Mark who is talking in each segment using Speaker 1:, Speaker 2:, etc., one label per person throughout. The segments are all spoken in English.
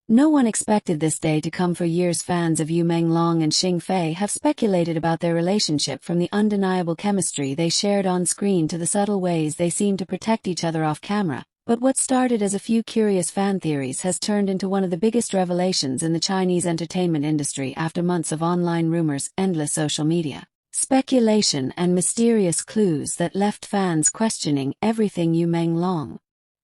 Speaker 1: No one expected this day to come. For years, fans of Meng and Xing Fei have speculated about their relationship, from the undeniable chemistry they shared on screen to the subtle ways they seemed to protect each other off camera. But what started as a few curious fan theories has turned into one of the biggest revelations in the Chinese entertainment industry after months of online rumors, endless social media speculation, and mysterious clues that left fans questioning everything. Meng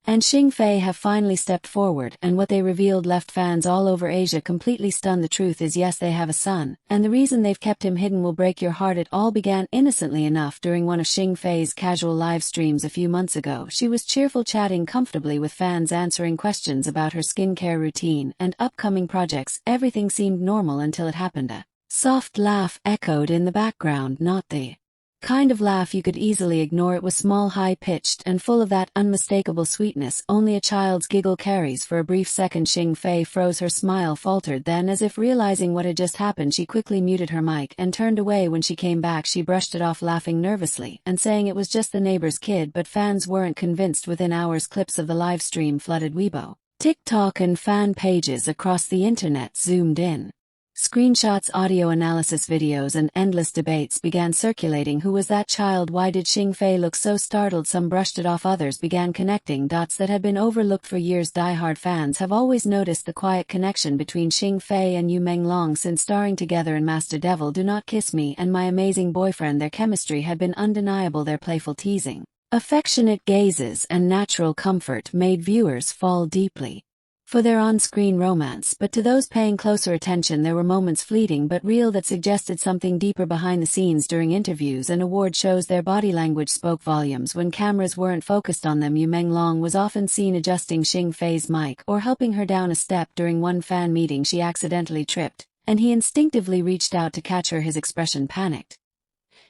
Speaker 1: and Xing Fei have finally stepped forward, and what they revealed left fans all over Asia completely stunned. The truth is, yes, they have a son, and the reason they've kept him hidden will break your heart. It all began innocently enough during one of Xing Fei's casual live streams a few months ago. She was cheerful, chatting comfortably with fans, answering questions about her skincare routine and upcoming projects. Everything seemed normal until it happened. A soft laugh echoed in the background, not the kind of laugh you could easily ignore. It was small, high-pitched, and full of that unmistakable sweetness only a child's giggle carries. For a brief second, Xing Fei froze. Her smile faltered. Then, as if realizing what had just happened, she quickly muted her mic and turned away. When she came back, she brushed it off, laughing nervously and saying it was just the neighbor's kid. But fans weren't convinced. Within hours, clips of the live stream flooded Weibo, TikTok, and fan pages across the internet. Zoomed in screenshots, audio analysis videos, and endless debates began circulating. Who was that child? Why did Xing Fei look so startled? Some brushed it off, others began connecting dots that had been overlooked for years. Die-hard fans have always noticed the quiet connection between Xing Fei and Meng since starring together in Master Devil, Do Not Kiss Me, and My Amazing Boyfriend. Their chemistry had been undeniable. Their playful teasing, affectionate gazes, and natural comfort made viewers fall deeply for their on-screen romance. But to those paying closer attention, there were moments, fleeting but real, that suggested something deeper behind the scenes. During interviews and award shows, their body language spoke volumes. When cameras weren't focused on them, Meng was often seen adjusting Xing Fei's mic or helping her down a step. During one fan meeting, she accidentally tripped, and he instinctively reached out to catch her. His expression panicked,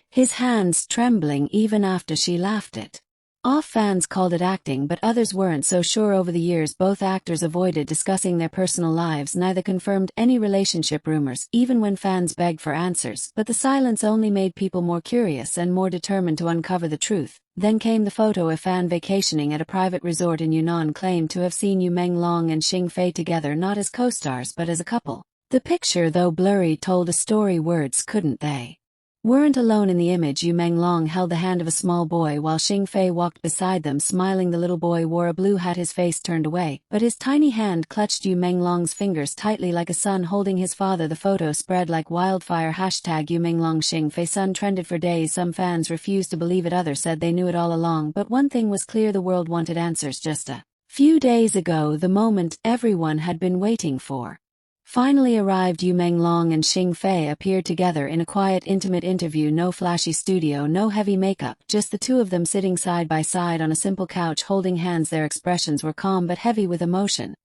Speaker 1: his hands trembling even after she laughed it off. Fans called it acting, but others weren't so sure. Over the years, both actors avoided discussing their personal lives. Neither confirmed any relationship rumors, even when fans begged for answers. But the silence only made people more curious and more determined to uncover the truth. Then came the photo. A fan vacationing at a private resort in Yunnan claimed to have seen Meng and Xing Fei together, not as co-stars but as a couple. The picture, though blurry, told a story words couldn't. They weren't alone in the image. Meng held the hand of a small boy while Xing Fei walked beside them, smiling. The little boy wore a blue hat, his face turned away, but his tiny hand clutched Meng's fingers tightly, like a son holding his father. The photo spread like wildfire. Hashtag Meng Xing Fei son trended for days. Some fans refused to believe it, others said they knew it all along. But one thing was clear: the world wanted answers. Just a few days ago, the moment everyone had been waiting for finally arrived. Meng and Xing Fei appeared together in a quiet, intimate interview. No flashy studio, no heavy makeup, just the two of them sitting side by side on a simple couch, holding hands. Their expressions were calm but heavy with emotion.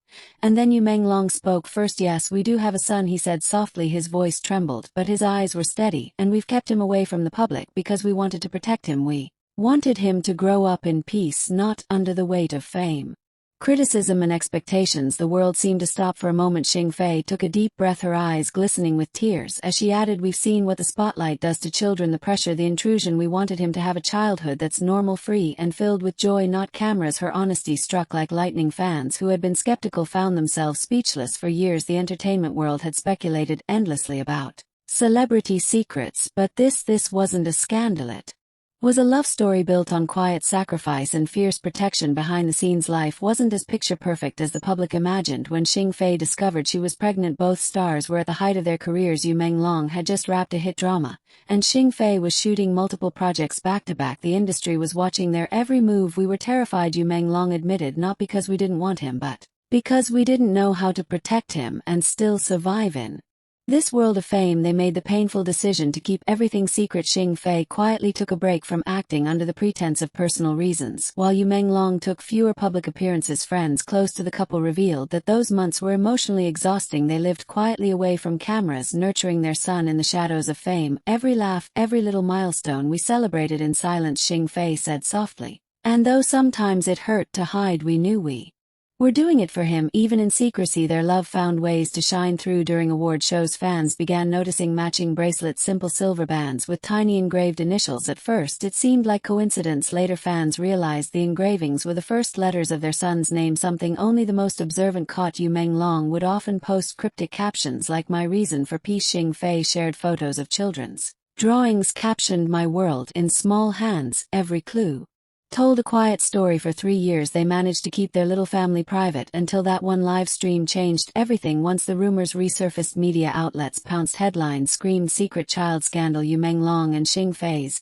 Speaker 1: And then Meng spoke first. "Yes, we do have a son," he said softly. His voice trembled, but his eyes were steady. "And we've kept him away from the public because we wanted to protect him. We wanted him to grow up in peace, not under the weight of fame, criticism, and expectations." The world seemed to stop for a moment. Xing Fei took a deep breath, her eyes glistening with tears, as she added, "We've seen what the spotlight does to children, the pressure, the intrusion. We wanted him to have a childhood that's normal, free, and filled with joy, not cameras." Her honesty struck like lightning. Fans who had been skeptical found themselves speechless. For years, the entertainment world had speculated endlessly about celebrity secrets, but this wasn't a scandal. It was a love story built on quiet sacrifice and fierce protection. Behind the scenes, life wasn't as picture perfect as the public imagined. When Xing Fei discovered she was pregnant, both stars were at the height of their careers. Meng had just wrapped a hit drama, and Xing Fei was shooting multiple projects back to back. The industry was watching their every move. "We were terrified," Meng admitted, "not because we didn't want him, but because we didn't know how to protect him and still survive in this world of fame." They made the painful decision to keep everything secret. Xing Fei quietly took a break from acting under the pretense of personal reasons, while Meng took fewer public appearances. Friends close to the couple revealed that those months were emotionally exhausting. They lived quietly away from cameras, nurturing their son in the shadows of fame. "Every laugh, every little milestone, we celebrated in silence," Xing Fei said softly. "And though sometimes it hurt to hide, we knew we We're doing it for him. Even in secrecy, their love found ways to shine through during award shows. Fans began noticing matching bracelets, simple silver bands with tiny engraved initials. At first it seemed like coincidence. Later fans realized the engravings were the first letters of their son's name, something only the most observant caught. Meng would often post cryptic captions like "My reason for peace." Xing Fei shared photos of children's drawings captioned "My world" in small hands. Every clue told a quiet story. For 3 years they managed to keep their little family private until that one live stream changed everything. Once the rumors resurfaced, media outlets pounced. Headlines screamed secret child scandal. Meng and Xing Fei's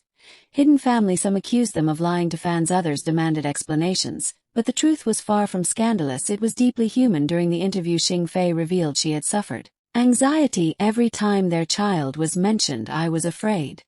Speaker 1: hidden family. Some accused them of lying to fans, others demanded explanations. But the truth was far from scandalous, it was deeply human. During the interview, Xing Fei revealed she had suffered anxiety every time their child was mentioned. "I was afraid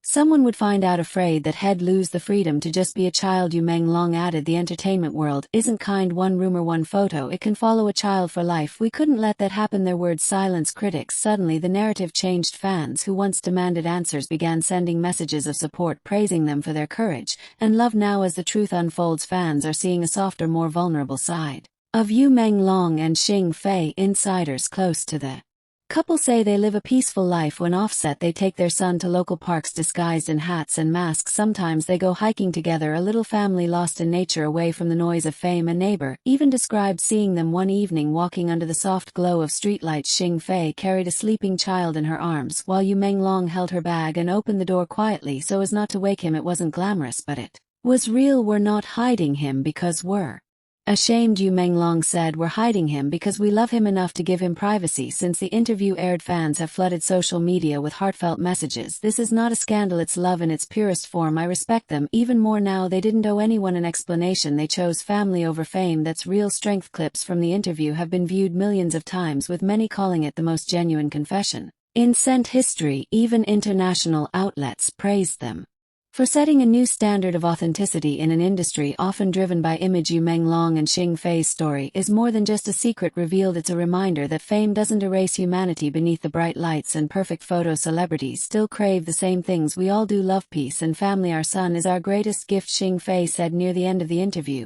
Speaker 1: someone would find out, afraid that he'd lose the freedom to just be a child." Meng added, "The entertainment world isn't kind. One rumor, one photo, it can follow a child for life. We couldn't let that happen." Their words silenced critics. Suddenly the narrative changed. Fans who once demanded answers began sending messages of support, praising them for their courage and love. Now as the truth unfolds, fans are seeing a softer, more vulnerable side of Meng and Xing Fei. Insiders close to the couple say they live a peaceful life. When offset, they take their son to local parks disguised in hats and masks. Sometimes they go hiking together, a little family lost in nature, away from the noise of fame. A neighbor even described seeing them one evening walking under the soft glow of streetlights. Xing Fei carried a sleeping child in her arms, while Meng held her bag and opened the door quietly so as not to wake him. It wasn't glamorous, but it was real. "We're not hiding him because we're ashamed," Meng said. "We're hiding him because we love him enough to give him privacy." Since the interview aired, fans have flooded social media with heartfelt messages. "This is not a scandal, it's love in its purest form. I respect them even more now. They didn't owe anyone an explanation. They chose family over fame. That's real strength." Clips from the interview have been viewed millions of times, with many calling it the most genuine confession in scent history. Even international outlets praised them for setting a new standard of authenticity in an industry often driven by image. Meng and Xing Fei's story is more than just a secret revealed. It's a reminder that fame doesn't erase humanity beneath the bright lights and perfect photos. Celebrities still crave the same things we all do: love, peace, and family. "Our son is our greatest gift," Xing Fei said near the end of the interview.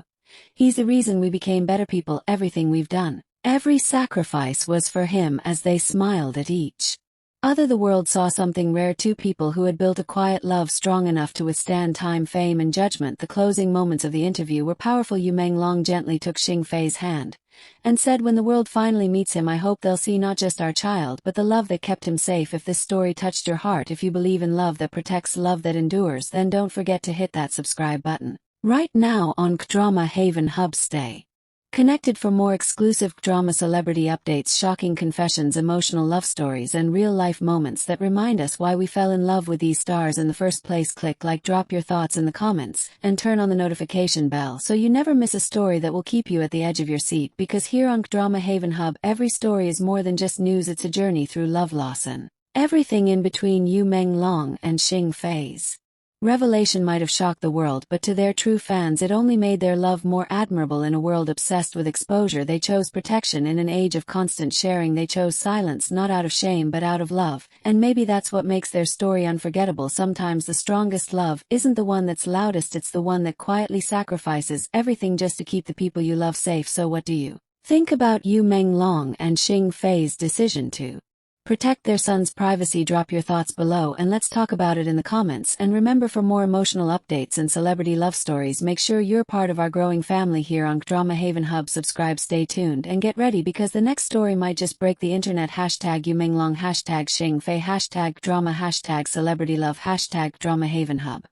Speaker 1: "He's the reason we became better people. Everything we've done, every sacrifice was for him." As they smiled at each other, the world saw something rare: two people who had built a quiet love strong enough to withstand time, fame, and judgment. The closing moments of the interview were powerful. Meng gently took Xing Fei's hand and said, "When the world finally meets him, I hope they'll see not just our child, but the love that kept him safe." If this story touched your heart, if you believe in love that protects, love that endures, then don't forget to hit that subscribe button right now on Drama Haven Hub. Stay connected for more exclusive drama, celebrity updates, shocking confessions, emotional love stories, and real-life moments that remind us why we fell in love with these stars in the first place. Click like, drop your thoughts in the comments, and turn on the notification bell so you never miss a story that will keep you at the edge of your seat. Because here on Drama Haven Hub, every story is more than just news. It's a journey through love, loss, and everything in between. Meng and Xing Fei's revelation might have shocked the world, but to their true fans it only made their love more admirable. In a world obsessed with exposure, they chose protection. In an age of constant sharing, they chose silence, not out of shame but out of love. And maybe that's what makes their story unforgettable. Sometimes the strongest love isn't the one that's loudest, it's the one that quietly sacrifices everything just to keep the people you love safe. So what do you think about Meng and Xing Fei's decision to protect their son's privacy? Drop your thoughts below and let's talk about it in the comments. And remember, for more emotional updates and celebrity love stories, make sure you're part of our growing family here on Drama Haven Hub. Subscribe, stay tuned, and get ready because the next story might just break the internet. Hashtag Meng, hashtag Xing Fei, hashtag drama, hashtag celebrity love, hashtag Drama Haven Hub.